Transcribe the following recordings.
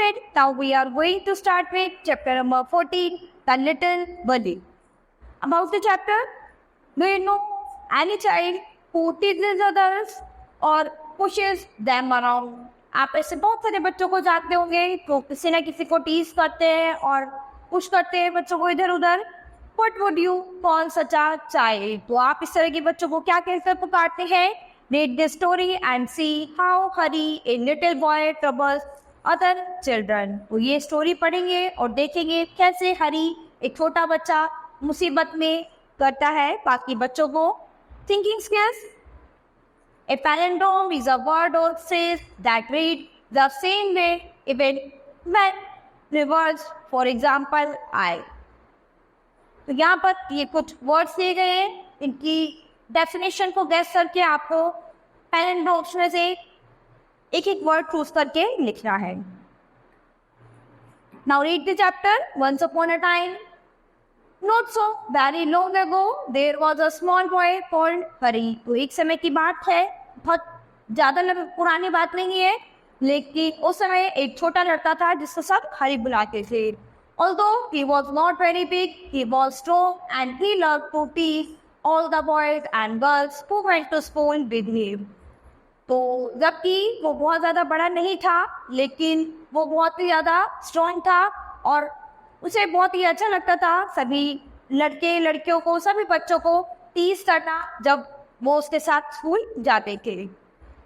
student, now we are going to start with chapter number 14, The Little Bunny. About the chapter, do you know any child who teases others or pushes them around? आप ऐसे बहुत सारे बच्चों को जानते होंगे जो किसी न किसी को टीज करते हैं और पुश करते हैं बच्चों को इधर उधर. What would you call such a child? तो आप इस तरह के बच्चों को क्या कहकर पुकारते हैं? Read this story and see how Hari, a little boy, troubles other children. तो ये स्टोरी पढ़ेंगे और देखेंगे कैसे हरी एक छोटा बच्चा मुसीबत में करता है बाकी बच्चों को. Thinking skills. A palindrome is a word or phrase that reads the same way even when reversed. For example, I. तो यहाँ पर ये कुछ वर्ड्स दिए गए हैं, इनकी डेफिनेशन को गैस करके आपको पैलिंड्रोम्स में से एक एक वर्ड चूज करके लिखना है. Now read the chapter. Once upon a time, not so very long ago, there was a small boy called Hari. तो एक समय की बात है, बहुत ज़्यादा पुरानी बात नहीं है, लेकिन उस समय एक छोटा लड़का था जिसको सब हरी बुलाते थे. Although he was not very big, he was strong and he loved to tease all the boys and girls who went to school with him. तो जबकि वो बहुत ज़्यादा बड़ा नहीं था, लेकिन वो बहुत ही ज़्यादा स्ट्रॉन्ग था और उसे बहुत ही अच्छा लगता था सभी लड़के लड़कियों को, सभी बच्चों को टीज करना जब वो उसके साथ स्कूल जाते थे.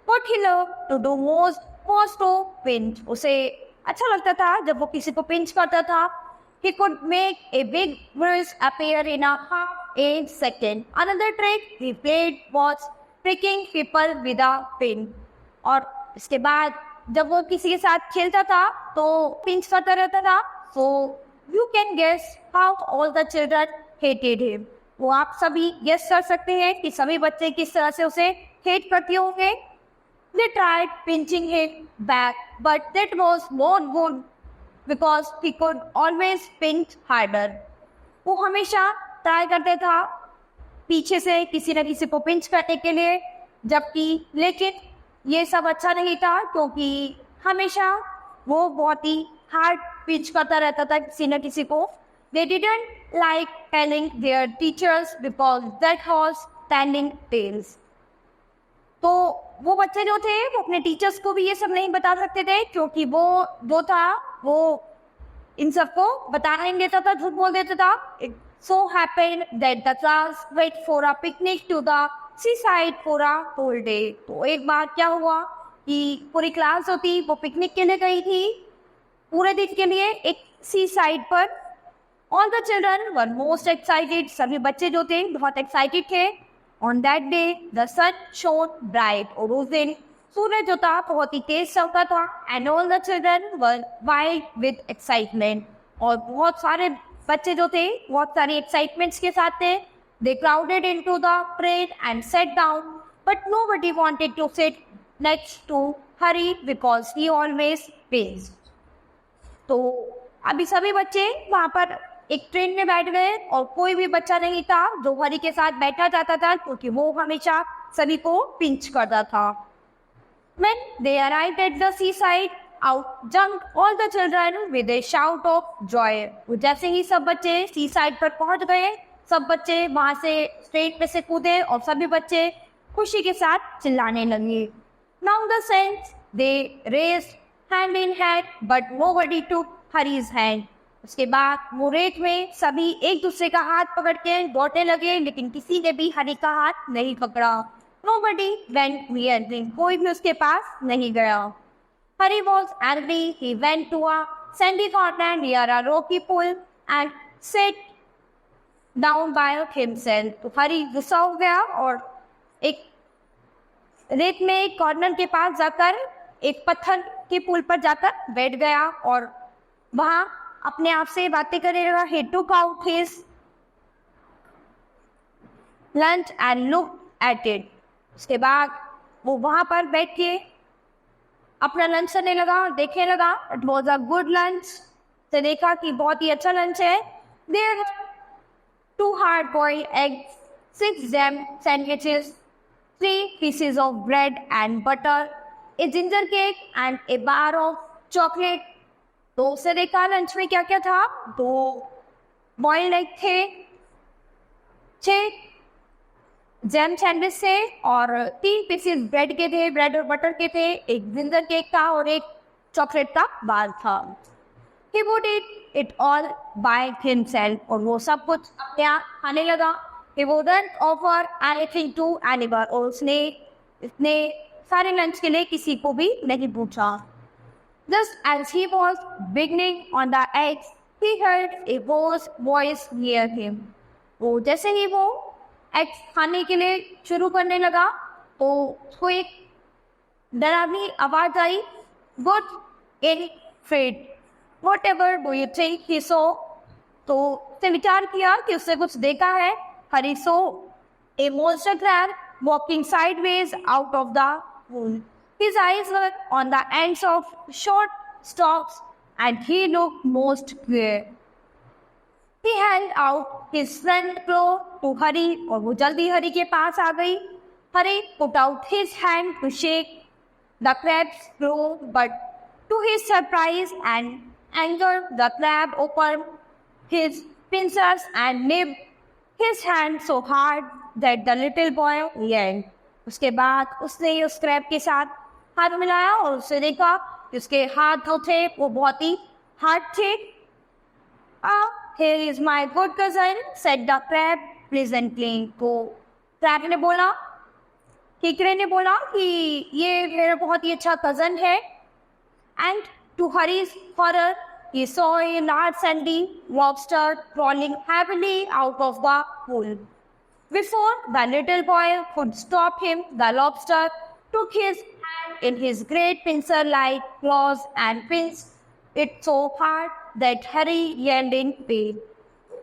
What he loved to do most was to pinch. उसे अच्छा लगता था जब वो किसी को पिंच करता था. He could make a big bruise appear in a half a second. Another trick he played was pricking people with a pin. और इसके बाद जब वो किसी के साथ खेलता था तो पिंच करता रहता था. So you can guess how all the children hated him. वो आप सभी गेस कर सकते हैं कि सभी बच्चे किस तरह से उसे हेट करते होंगे. They tried pinching him back, but that was not good because he could always pinch harder. वो हमेशा ट्राई करते था पीछे से किसी न किसी को पिंच करने के लिए, जबकि लेकिन ये सब अच्छा नहीं था क्योंकि हमेशा वो बहुत ही हार्ड पिंच करता रहता था किसी न किसी को. They didn't like telling their teachers because that was telling tales. तो वो बच्चे जो थे वो अपने टीचर्स को भी ये सब नहीं बता सकते थे क्योंकि वो जो था वो इन सबको बताना नहीं देता था, झूठ बोल देता था. It so happened that the class went for a picnic to the seaside for a whole day. तो एक बार क्या हुआ कि पूरी क्लास जो थी वो पिकनिक के लिए गई थी पूरे दिन के लिए एक सी साइड पर. All the children were most excited. सभी बच्चे जो थे बहुत एक्साइटेड थे. On that day, the sun shone bright. और उस दिन सूरज जो था बहुत ही तेज चमका था. And all the children were wild with excitement. और बहुत सारे बच्चे जो थे बहुत सारी एक्साइटमेंट्स के साथ थे. They crowded into the train and sat down, but nobody wanted to sit next to Hari because he always paced. तो अभी सभी बच्चे वहाँ पर एक ट्रेन में बैठ गए और कोई भी बच्चा नहीं था जो हरी के साथ बैठा जाता था क्योंकि वो हमेशा सभी को पिंच करता था. When they arrived at the seaside, out jumped all the children with a shout of joy. जैसे ही सब बच्चे सी साइड पर पहुंच गए, सब बच्चे वहां से ट्रेन में से कूदे और सभी बच्चे खुशी के साथ चिल्लाने लगे. Now the saints they raced hand in hand, but nobody took Hari's hand. उसके बाद वो रेत में सभी एक दूसरे का हाथ पकड़ के दौड़ने लगे, लेकिन किसी ने भी हरी का हाथ नहीं पकड़ा. Nobody went near him. कोई भी उसके पास नहीं गया. Hari was angry. He went to a sandy corner near a rocky pool and sat down by himself. तो हरी गुस्सा हो गया और एक रेत में एक कॉर्नर के पास जाकर एक पत्थर के पुल पर जाकर बैठ गया और वहां अपने आप से बातें करेगा. He took out his lunch and looked at it. उसके बाद वो वहां पर बैठ के अपना लंच करने लगा, देखने लगा. It was a good lunch. तो देखा कि बहुत ही अच्छा लंच है. There were 2 hard-boiled eggs, 6 jam sandwiches, 3 pieces of bread and butter, a ginger cake and a bar of chocolate तो उसने देखा लंच में क्या क्या था, तो बॉइल्ड एग थे, 6 जैम सैंडविच थे और 3 पीसेस ब्रेड के थे, ब्रेड और बटर के थे, एक जिंजर केक था और एक चॉकलेट का बार था। He would eat it all by himself, और वो सब कुछ अपने आप खाने लगा। He wouldn't offer anything to anyone, और उसने इतने सारे लंच के लिए किसी को भी नहीं पूछा। Just as he was beginning on the eggs, he heard a voice near him. वो जैसे ही वो एग्स खाने के लिए शुरू करने लगा तो उसको एक डरावनी आवाज आई, Good in fate, whatever do you think he saw? तो उसने विचार किया कि उसने कुछ देखा है। Harry saw a monster crab walking sideways out of the pool. His eyes were on the ends of short stalks and he looked most queer. He held out his front claw to Harry, और वो जल्दी हरी के पास आ गई। Harry put out his hand to shake the crab's claw, but to his surprise and anger, the crab opened his pincers and nipped his hand so hard that the little boy yelled. उसके बाद उसने उस crab के साथ हाथ मिलाया और उसने देखा कि उसके हाथ जो थे वो बहुत ही हार्ड थे। Here is my good cousin, said the crab pleasantly. तो क्रैब ने बोला, कीकरे ने बोला कि ये मेरा बहुत ही अच्छा कज़न है। And to Harry's horror, he saw a large sandy lobster crawling happily out of the pool. Before the little boy could stop him, the lobster took his hand in his great pincer-like claws and pinched it so hard that Harry yelled in pain.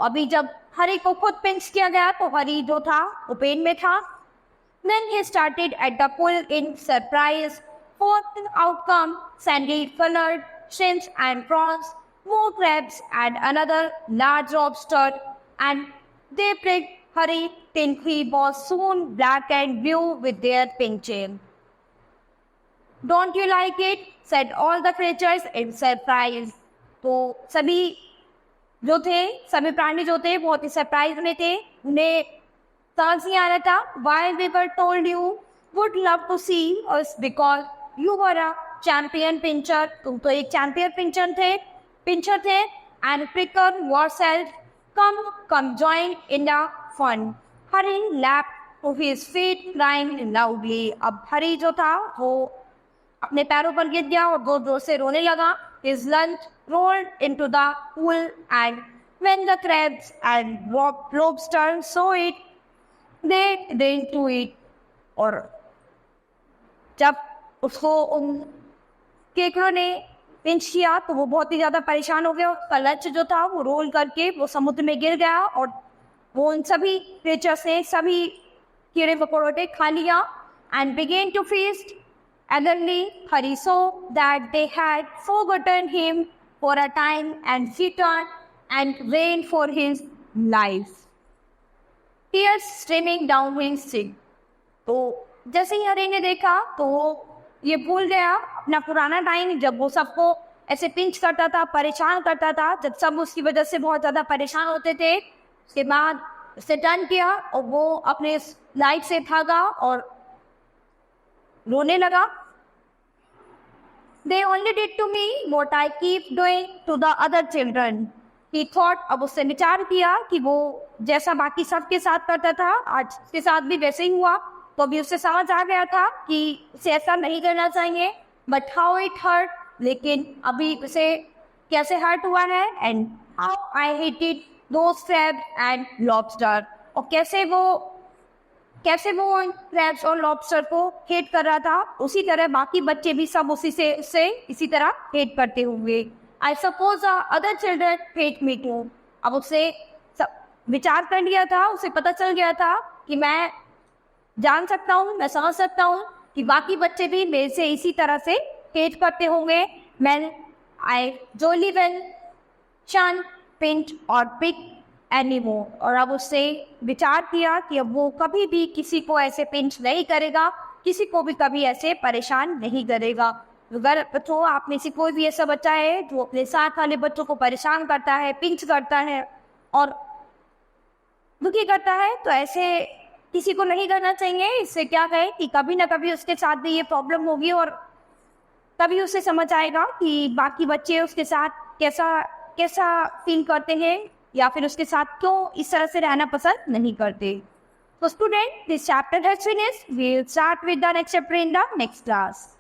अभी जब हरी को खुद pinch किया गया तो हरी जो था वो पेन में था। Then he started at the pool in surprise. Fourth outcome, sandy-colored shrimps and prawns, more crabs and another large lobster, and they pricked Harry till he was soon black and blue with their pinching. Don't you like it? Said all the creatures in surprise. तो सभी जो थे, सभी प्राणी जो थे बहुत ही surprise में थे, उन्हें समझ नहीं आ रहा था। Why we were told you would love to see us because you were a champion pincher. तुम तो एक चैंपियन पिंचर थे and pricker yourself. Come join in the fun. Harry leapt to his feet crying loudly. अब हरी जो था वो अपने पैरों पर गिर गया और जोर जोर से रोने लगा। His lunch rolled into the pool, and when the crabs and lobsters saw it, they ran to it. और जब उसको उन केकरों ने पिंच किया तो वो बहुत ही ज़्यादा परेशान हो गया। उसका लंच जो था वो रोल करके वो समुद्र में गिर गया और वो उन सभी क्रिएचर्स ने सभी कीड़े मकोड़े खा लिया and began to feast. Eagerly, Harry saw that they had forgotten him for a time, and he turned and ran for his life, tears streaming down his cheek. तो जैसे ही हरी ने देखा तो ये भूल गया अपना पुराना टाइम जब वो सबको ऐसे पिंच करता था, परेशान करता था, जब सब उसकी वजह से बहुत ज़्यादा परेशान होते थे। उसके बाद उसे टर्न किया और वो अपने लाइफ से भागा और रोने लगा। They only did to me what I keep doing to the other children. He thought. अब उससे विचार किया कि वो जैसा बाकी सबके साथ करता था आज उसके साथ भी वैसे ही हुआ। तो अभी उससे समझ आ गया था कि उसे ऐसा नहीं करना चाहिए। But how it hurt, लेकिन अभी उसे कैसे हर्ट हुआ है। And how I hated those crabs and lobster. और कैसे वो क्रैब्स और लॉबस्टर को हेट कर रहा था, उसी तरह बाकी बच्चे भी सब उससे इसी तरह हेट करते होंगे। I suppose other children hate me too. अब उसे विचार कर लिया था, उसे पता चल गया था कि मैं जान सकता हूँ, मैं समझ सकता हूँ कि बाकी बच्चे भी मेरे से इसी तरह से हेट करते होंगे। मैं आई जोली वेल शन पिंच और पिक एनीमोर। और अब उससे विचार किया कि अब वो कभी भी किसी को ऐसे पिंच नहीं करेगा, किसी को भी कभी ऐसे परेशान नहीं करेगा। अगर बच्चों आप में से कोई भी ऐसा बच्चा है जो अपने साथ वाले बच्चों को परेशान करता है, पिंच करता है और दुखी करता है, तो ऐसे किसी को नहीं करना चाहिए। इससे क्या है कि कभी ना कभी उसके साथ भी ये प्रॉब्लम होगी और तभी उसे समझ आएगा कि बाकी बच्चे उसके साथ कैसा कैसा फील करते हैं या फिर उसके साथ क्यों इस तरह से रहना पसंद नहीं करते। So student, this chapter has finished. We'll start with the next chapter in the next class.